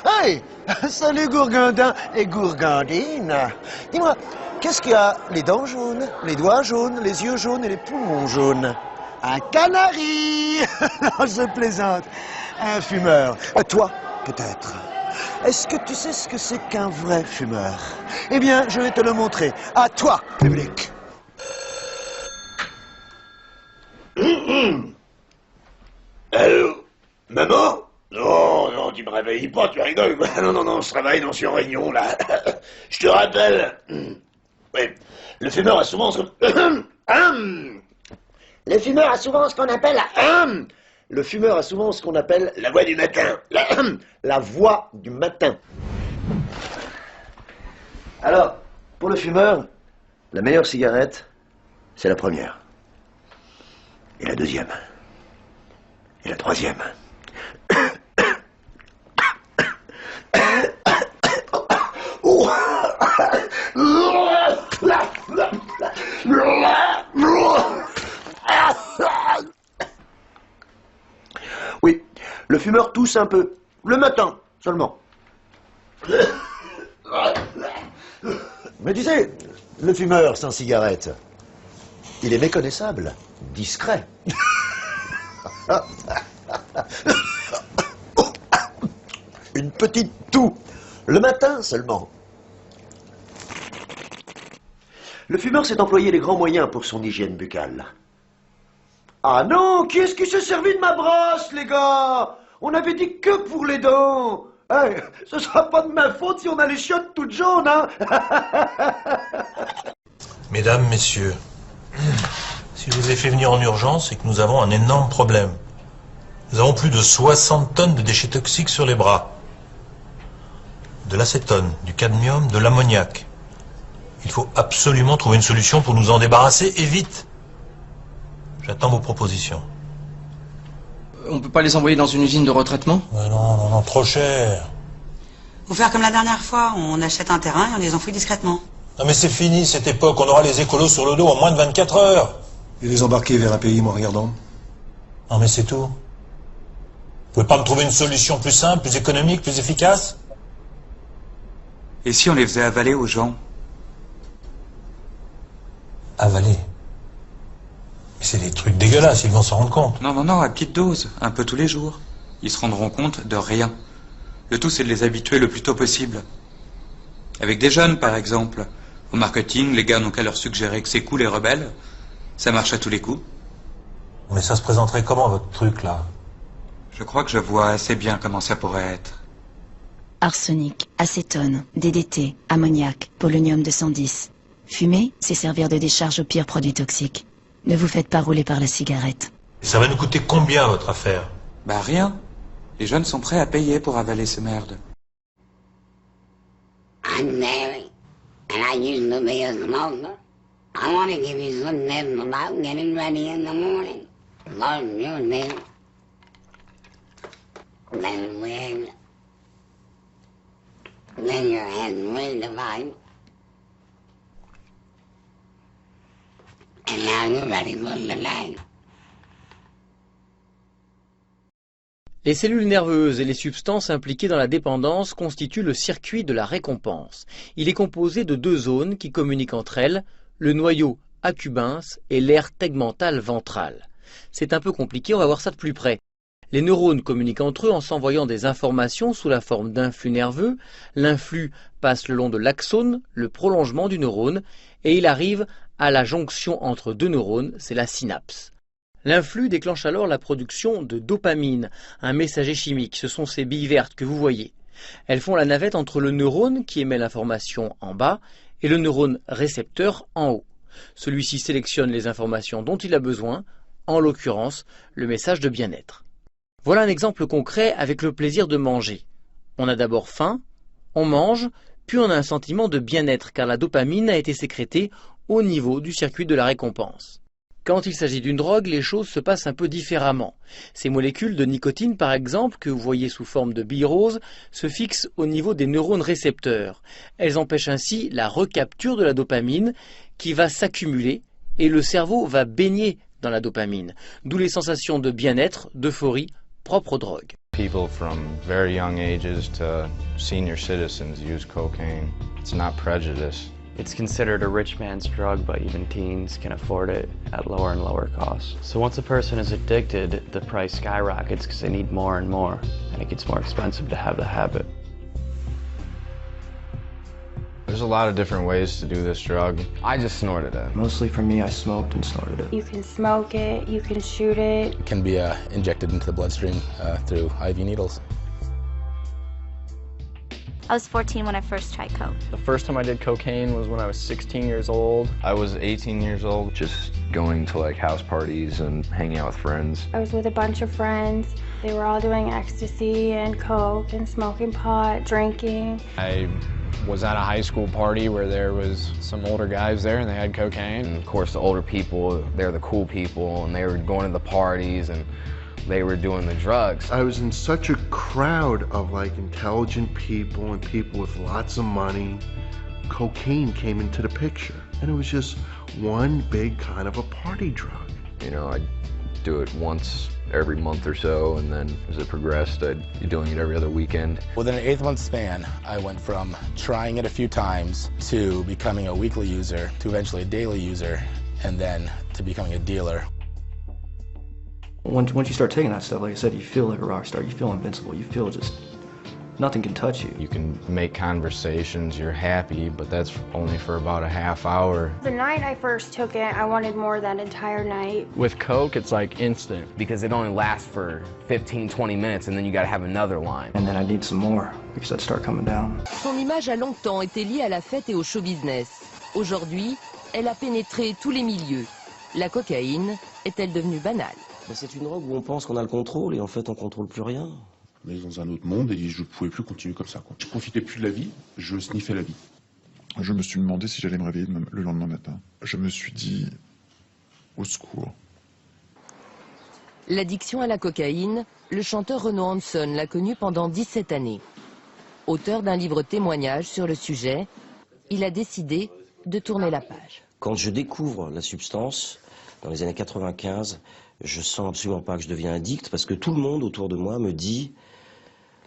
Hey! Salut Gourgandin et Gourgandine. Dis-moi, qu'est-ce qui a les dents jaunes, les doigts jaunes, les yeux jaunes et les poumons jaunes? Un canari! Non, je plaisante. Un fumeur. Toi, peut-être. Est-ce que tu sais ce que c'est qu'un vrai fumeur? Eh bien, je vais te le montrer. À toi, public. Allô? Maman? Non, non, tu me réveilles pas, tu rigoles. Non, non, non, je travaille, non, je suis en réunion, là. Je te rappelle. Oui, le fumeur a souvent ce qu'on... Le fumeur a souvent ce qu'on appelle... Le fumeur a souvent ce qu'on appelle la voix du matin. La voix du matin. Alors, pour le fumeur, la meilleure cigarette, c'est la première. Et la deuxième. Et la troisième. Oui, le fumeur tousse un peu. Le matin, seulement. Mais tu sais, le fumeur sans cigarette, il est méconnaissable, discret. Une petite toux, le matin seulement. Le fumeur s'est employé les grands moyens pour son hygiène buccale. Ah non, qui est-ce qui s'est servi de ma brosse, les gars? On avait dit que pour les dents. Hey, ce sera pas de ma faute si on a les chiottes toutes jaunes, hein? Mesdames, messieurs, si je vous ai fait venir en urgence, c'est que nous avons un énorme problème. Nous avons plus de 60 tonnes de déchets toxiques sur les bras. De l'acétone, du cadmium, de l'ammoniac. Il faut absolument trouver une solution pour nous en débarrasser, et vite. J'attends vos propositions. On peut pas les envoyer dans une usine de retraitement? Non, non, non, trop cher. Faut faire comme la dernière fois, on achète un terrain et on les enfouit discrètement. Non mais c'est fini cette époque, on aura les écolos sur le dos en moins de 24 heures. Et les embarquer vers un pays moins regardant. Non mais c'est tout. Vous pouvez pas me trouver une solution plus simple, plus économique, plus efficace? Et si on les faisait avaler aux gens? Avaler. Mais c'est des trucs dégueulasses, ils vont s'en rendre compte. Non, non, non, à petite dose, un peu tous les jours. Ils se rendront compte de rien. Le tout, c'est de les habituer le plus tôt possible. Avec des jeunes, par exemple. Au marketing, les gars n'ont qu'à leur suggérer que c'est cool et rebelle. Ça marche à tous les coups. Mais ça se présenterait comment, votre truc, là? Je crois que je vois assez bien comment ça pourrait être. Arsenic, acétone, DDT, ammoniac, polonium 210. Fumer, c'est servir de décharge aux pires produits toxiques. Ne vous faites pas rouler par la cigarette. Ça va nous coûter combien, votre affaire? Bah rien. Les jeunes sont prêts à payer pour avaler ces merdes. I'm Mary, and I used to be a smoker. I want to give you some tips about getting ready in the morning. Learn your name. Then win. Then your head redefined. And now you're ready for the day. Les cellules nerveuses et les substances impliquées dans la dépendance constituent le circuit de la récompense. Il est composé de deux zones qui communiquent entre elles, le noyau accumbens et l'aire tegmentale ventrale. C'est un peu compliqué, on va voir ça de plus près. Les neurones communiquent entre eux en s'envoyant des informations sous la forme d'influx nerveux. L'influx passe le long de l'axone, le prolongement du neurone, et il arrive à la jonction entre deux neurones, c'est la synapse. L'influx déclenche alors la production de dopamine, un messager chimique. Ce sont ces billes vertes que vous voyez. Elles font la navette entre le neurone qui émet l'information en bas et le neurone récepteur en haut. Celui-ci sélectionne les informations dont il a besoin, en l'occurrence le message de bien-être. Voilà un exemple concret avec le plaisir de manger. On a d'abord faim, on mange, puis on a un sentiment de bien-être car la dopamine a été sécrétée au niveau du circuit de la récompense. Quand il s'agit d'une drogue, les choses se passent un peu différemment. Ces molécules de nicotine, par exemple, que vous voyez sous forme de billes roses, se fixent au niveau des neurones récepteurs. Elles empêchent ainsi la recapture de la dopamine qui va s'accumuler et le cerveau va baigner dans la dopamine, d'où les sensations de bien-être, d'euphorie propre drogue. People from very young ages to senior citizens use cocaine. It's not prejudice. It's considered a rich man's drug, but even teens can afford it at lower and lower costs. So once a person is addicted, the price skyrockets because they need more and more, and it gets more expensive to have the habit. There's a lot of different ways to do this drug. I just snorted it. Mostly for me, I smoked and snorted it. You can smoke it, you can shoot it. It can be injected into the bloodstream through IV needles. I was 14 when I first tried coke. The first time I did cocaine was when I was 16 years old. I was 18 years old. Just going to like house parties and hanging out with friends. I was with a bunch of friends. They were all doing ecstasy and coke and smoking pot, drinking. I was at a high school party where there was some older guys there and they had cocaine. And of course the older people, they're the cool people and they were going to the parties and they were doing the drugs. I was in such a crowd of like intelligent people and people with lots of money. Cocaine came into the picture and it was just one big kind of a party drug. You know, I'd do it once every month or so, and then as it progressed, I'd be doing it every other weekend. Within an 8-month span, I went from trying it a few times to becoming a weekly user, to eventually a daily user, and then to becoming a dealer. Once you start taking that stuff, like I said, you feel like a rock star. You feel invincible. You feel just nothing can touch you. You can make conversations, you're happy, but that's only for about a half hour. The night I first took it, I wanted more that entire night. With coke, it's like instant. Because it only lasts for 15-20 minutes and then you gotta have another line. And then I need some more because I'd start coming down. Son image a longtemps été liée à la fête et au show business. Aujourd'hui, elle a pénétré tous les milieux. La cocaïne est-elle devenue banale? C'est une drogue où on pense qu'on a le contrôle et en fait on contrôle plus rien. On est dans un autre monde et je ne pouvais plus continuer comme ça, quoi. Je profitais plus de la vie, je sniffais la vie. Je me suis demandé si j'allais me réveiller le lendemain matin. Je me suis dit, au secours. L'addiction à la cocaïne, le chanteur Renaud Hanson l'a connu pendant 17 années. Auteur d'un livre témoignage sur le sujet, il a décidé de tourner la page. Quand je découvre la substance, dans les années 95, je sens absolument pas que je deviens addict parce que tout le monde autour de moi me dit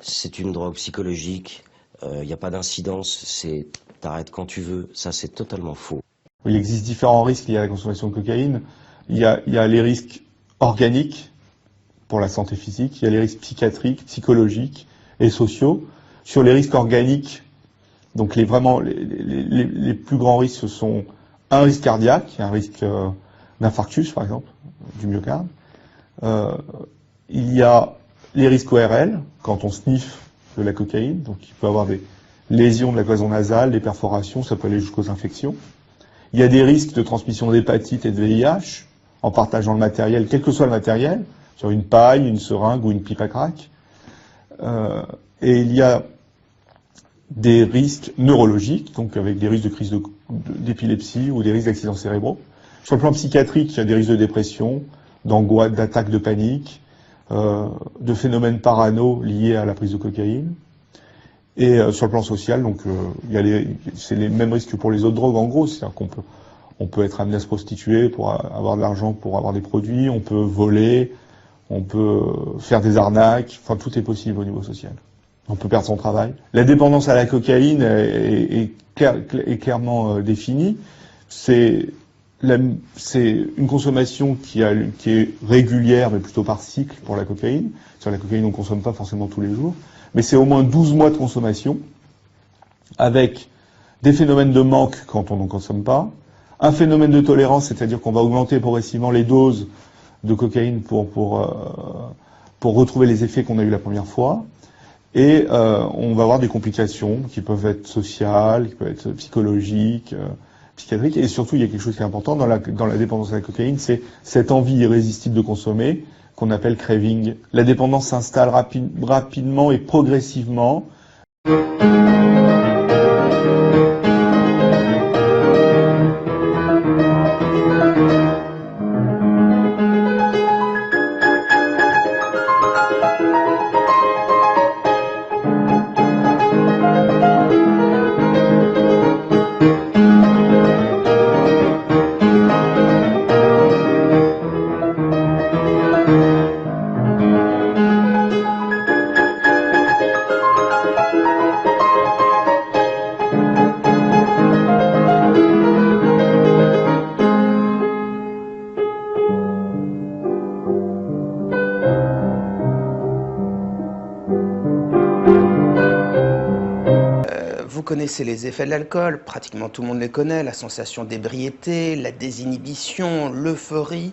c'est une drogue psychologique, il n'y a pas d'incidence, c'est t'arrêtes quand tu veux. Ça, c'est totalement faux. Il existe différents risques liés à la consommation de cocaïne. Il y a les risques organiques pour la santé physique, il y a les risques psychiatriques, psychologiques et sociaux. Sur les risques organiques, donc les plus grands risques, ce sont un risque cardiaque, un risque d'infarctus par exemple, du myocarde. Il y a les risques ORL, quand on sniffe de la cocaïne, donc il peut y avoir des lésions de la cloison nasale, des perforations, ça peut aller jusqu'aux infections. Il y a des risques de transmission d'hépatite et de VIH, en partageant le matériel, quel que soit le matériel, sur une paille, une seringue ou une pipe à crack. Et il y a des risques neurologiques, donc avec des risques de crise d'épilepsie ou des risques d'accidents cérébraux. Sur le plan psychiatrique, il y a des risques de dépression, d'angoisse, d'attaques de panique, de phénomènes parano liés à la prise de cocaïne. Et sur le plan social, donc c'est les mêmes risques que pour les autres drogues en gros, c'est-à-dire qu'on peut être amené à se prostituer pour avoir de l'argent, pour avoir des produits, on peut voler, on peut faire des arnaques, enfin tout est possible au niveau social. On peut perdre son travail. La dépendance à la cocaïne est clairement définie. C'est une consommation qui est régulière, mais plutôt par cycle pour la cocaïne. Sur la cocaïne, on ne consomme pas forcément tous les jours. Mais c'est au moins 12 mois de consommation, avec des phénomènes de manque quand on n'en consomme pas, un phénomène de tolérance, c'est-à-dire qu'on va augmenter progressivement les doses de cocaïne pour retrouver les effets qu'on a eu la première fois, et on va avoir des complications qui peuvent être sociales, qui peuvent être psychologiques, psychiatriques, et surtout il y a quelque chose qui est important dans la dépendance à la cocaïne, c'est cette envie irrésistible de consommer, qu'on appelle craving. La dépendance s'installe rapidement et progressivement. connaissez les effets de l'alcool, pratiquement tout le monde les connaît, la sensation d'ébriété, la désinhibition, l'euphorie.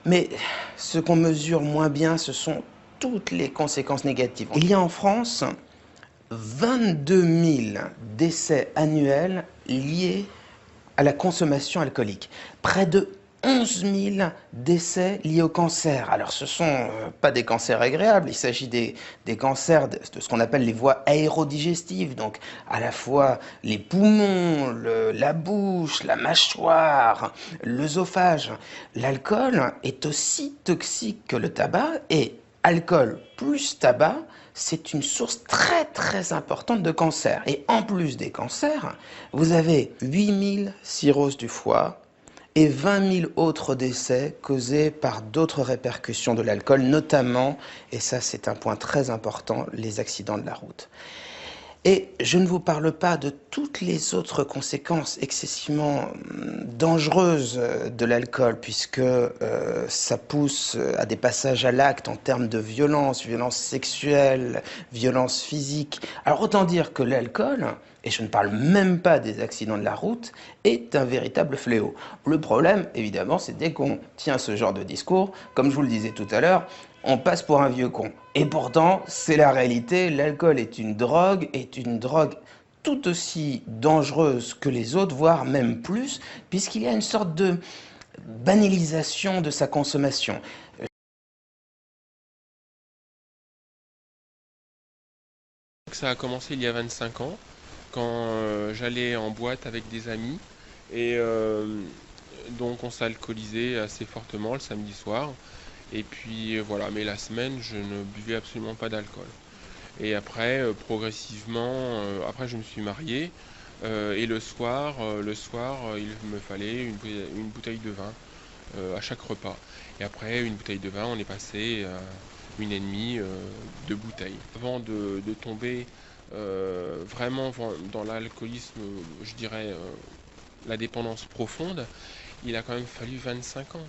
Mais ce qu'on mesure moins bien, ce sont toutes les conséquences négatives. Il y a en France 22 000 décès annuels liés à la consommation alcoolique. Près de 11 000 décès liés au cancer. Alors ce ne sont pas des cancers agréables, il s'agit des cancers de ce qu'on appelle les voies aérodigestives, donc à la fois les poumons, la bouche, la mâchoire, l'œsophage. L'alcool est aussi toxique que le tabac et alcool plus tabac, c'est une source très très importante de cancer. Et en plus des cancers, vous avez 8 000 cirrhoses du foie, et 20 000 autres décès causés par d'autres répercussions de l'alcool, notamment, et ça c'est un point très important, les accidents de la route. Et je ne vous parle pas de toutes les autres conséquences excessivement dangereuses de l'alcool, puisque ça pousse à des passages à l'acte en termes de violence, violence sexuelle, violence physique. Alors autant dire que l'alcool, et je ne parle même pas des accidents de la route, est un véritable fléau. Le problème, évidemment, c'est dès qu'on tient ce genre de discours, comme je vous le disais tout à l'heure, on passe pour un vieux con. Et pourtant, c'est la réalité, l'alcool est une drogue tout aussi dangereuse que les autres, voire même plus, puisqu'il y a une sorte de banalisation de sa consommation. Ça a commencé il y a 25 ans, quand j'allais en boîte avec des amis, et donc on s'alcoolisait assez fortement le samedi soir. Et puis voilà, mais la semaine, je ne buvais absolument pas d'alcool. Et après, progressivement, après je me suis marié, et le soir, il me fallait une bouteille de vin à chaque repas. Et après, une bouteille de vin, on est passé à 1,5 de bouteille. Avant de tomber vraiment dans l'alcoolisme, je dirais la dépendance profonde, il a quand même fallu 25 ans.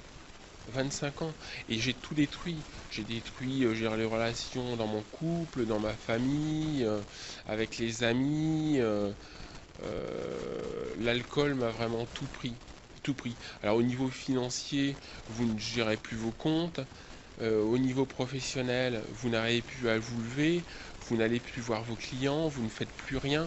25 ans, et j'ai tout détruit. J'ai détruit les relations dans mon couple, dans ma famille, avec les amis. L'alcool m'a vraiment tout pris. Alors au niveau financier, vous ne gérez plus vos comptes. Au niveau professionnel, vous n'arrivez plus à vous lever, vous n'allez plus voir vos clients, vous ne faites plus rien.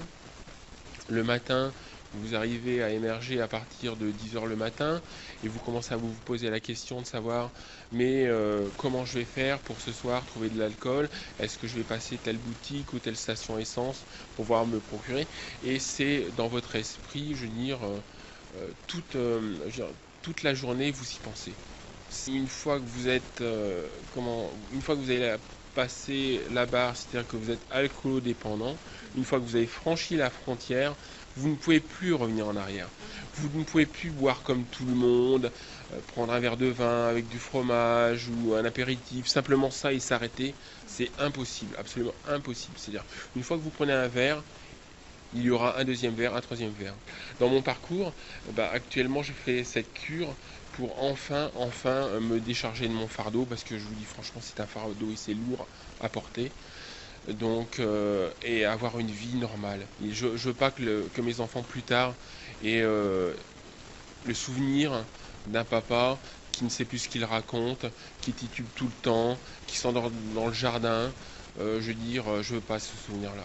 Le matin, vous arrivez à émerger à partir de 10h le matin et vous commencez à vous poser la question de savoir mais comment je vais faire pour ce soir trouver de l'alcool, est-ce que je vais passer telle boutique ou telle station essence pour pouvoir me procurer, et c'est dans votre esprit, je veux dire, toute la journée vous y pensez. Une fois que vous êtes une fois que vous avez passé la barre, c'est-à-dire que vous êtes alcoolodépendant, une fois que vous avez franchi la frontière, vous ne pouvez plus revenir en arrière. Vous ne pouvez plus boire comme tout le monde, prendre un verre de vin avec du fromage ou un apéritif, simplement ça et s'arrêter, c'est impossible, absolument impossible. C'est-à-dire, une fois que vous prenez un verre, il y aura un deuxième verre, un troisième verre. Dans mon parcours, actuellement, je fais cette cure pour enfin me décharger de mon fardeau, parce que je vous dis franchement, c'est un fardeau et c'est lourd à porter. Donc, et avoir une vie normale. Et je veux pas que mes enfants plus tard aient le souvenir d'un papa qui ne sait plus ce qu'il raconte, qui titube tout le temps, qui s'endort dans le jardin. Je veux dire, je veux pas ce souvenir-là.